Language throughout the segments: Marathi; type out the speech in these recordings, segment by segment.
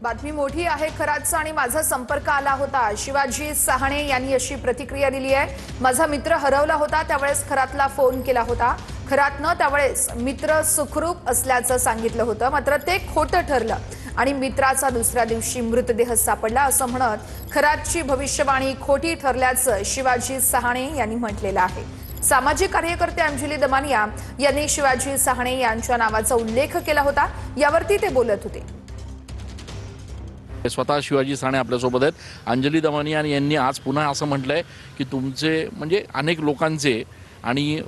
बातमी मोठी आहे खरातचा आणि माझा संपर्क आला होता। शिवाजी सहाणे यांनी अशी प्रतिक्रिया दिली आहे। माझा मित्र हरवला होता त्यावेळेस खरातला फोन केला होता। खरातनं त्यावेळेस मित्र सुखरूप असल्याचं सांगितलं होतं, मात्र ते खोटं ठरलं आणि मित्राचा दुसऱ्या दिवशी मृतदेह सापडला असं म्हणत खरातची भविष्यवाणी खोटी ठरल्याचं शिवाजी सहाणे यांनी म्हटलेलं आहे। सामाजिक कार्यकर्ते अंजली दमानिया यांनी शिवाजी सहाणे यांच्या नावाचा उल्लेख केला होता, यावरती ते बोलत होते। स्वतः शिवाजी सहाणे आपल्यासोबत आहेत। अंजली दमानिया यांनी आज पुन्हा असं म्हटलंय की तुमचे म्हणजे अनेक लोकांचे आणि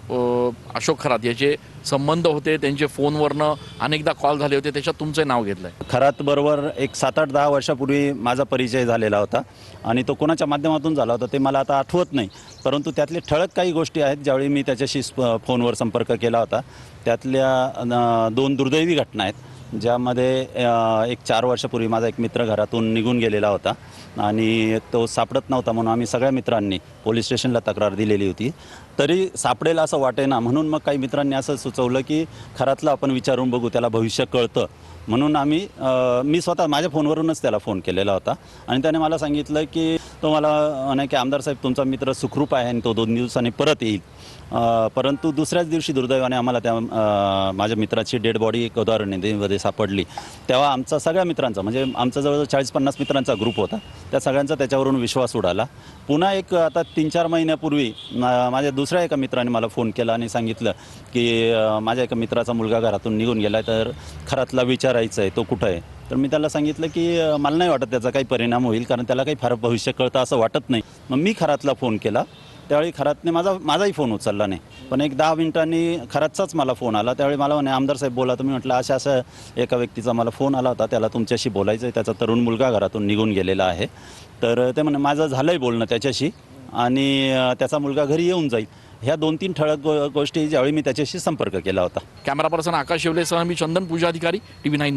अशोक खरात याचे संबंध होते, त्यांचे फोनवरनं अनेकदा कॉल झाले होते, त्याच्यात तुमचं नाव घेतलंय। खरात बरोबर एक 7-8-10 वर्षापूर्वी माझा परिचय झालेला होता आणि तो कोणाच्या माध्यमातून झाला होता ते मला आता आठवत नाही, परंतु त्यातले ठळक काही गोष्टी आहेत। ज्यावेळी मी त्याच्याशी फोनवर संपर्क केला होता त्यातल्या 2 दुर्दैवी घटना आहेत, ज्यामध्ये एक 4 वर्षापूर्वी माझा एक मित्र घरातून निघून गेलेला होता आणि तो सापडत नव्हता म्हणून आम्ही सगळ्या मित्रांनी पोलीस स्टेशनला तक्रार दिलेली होती। तरी सापडेल असं वाटेना म्हणून मग काही मित्रांनी असं सुचवलं की खरातला आपण विचारून बघू, त्याला भविष्य कळतं म्हणून मी स्वतः माझ्या फोनवरूनच त्याला फोन केलेला होता आणि त्याने मला सांगितलं की तो मला म्हणे की आमदार साहेब तुमचा मित्र सुखरूप आहे आणि तो 2 दिवसांनी परत येईल। परंतु दुसऱ्याच दिवशी दुर्दैवाने आम्हाला त्या माझ्या मित्राची डेड बॉडी गोदावरी नदीमध्ये सापडली। तेव्हा आमचा सगळ्या मित्रांचा म्हणजे आमचा जवळजवळ 40-50 मित्रांचा ग्रुप होता, त्या सगळ्यांचा त्याच्यावरून विश्वास उडाला। पुन्हा एक आता 3-4 महिन्यापूर्वी माझ्या दुसऱ्या एका मित्राने मला फोन केला आणि सांगितलं की माझ्या एका मित्राचा मुलगा घरातून निघून गेला आहे, तर खरातला विचारायचं आहे, तो कुठं आहे। तर मी त्याला सांगितलं की मला नाही वाटत त्याचा काही परिणाम होईल, कारण त्याला काही फार भविष्य कळतं असं वाटत नाही। मग मी खरातला फोन केला, त्यावेळी खरातने माझाही फोन उचलला नाही, पण एक 10 मिनिटांनी खरातचाच मला फोन आला। त्यावेळी मला म्हणे आमदार साहेब बोला। तर मी म्हटलं असं एका व्यक्तीचा मला फोन आला होता, त्याला तुमच्याशी बोलायचं आहे, त्याचा तरुण मुलगा घरातून निघून गेलेला आहे। तर ते म्हणे माझं झालंय बोलणं त्याच्याशी आणि त्याचा मुलगा घरी येऊन जाईल। ह्या 2-3 ठळक गोष्टी ज्यावेळी मी त्याच्याशी संपर्क केला होता। कॅमेरा पर्सन आकाश शेवलेसह मी चंदन पूजा अधिकारी, TV9।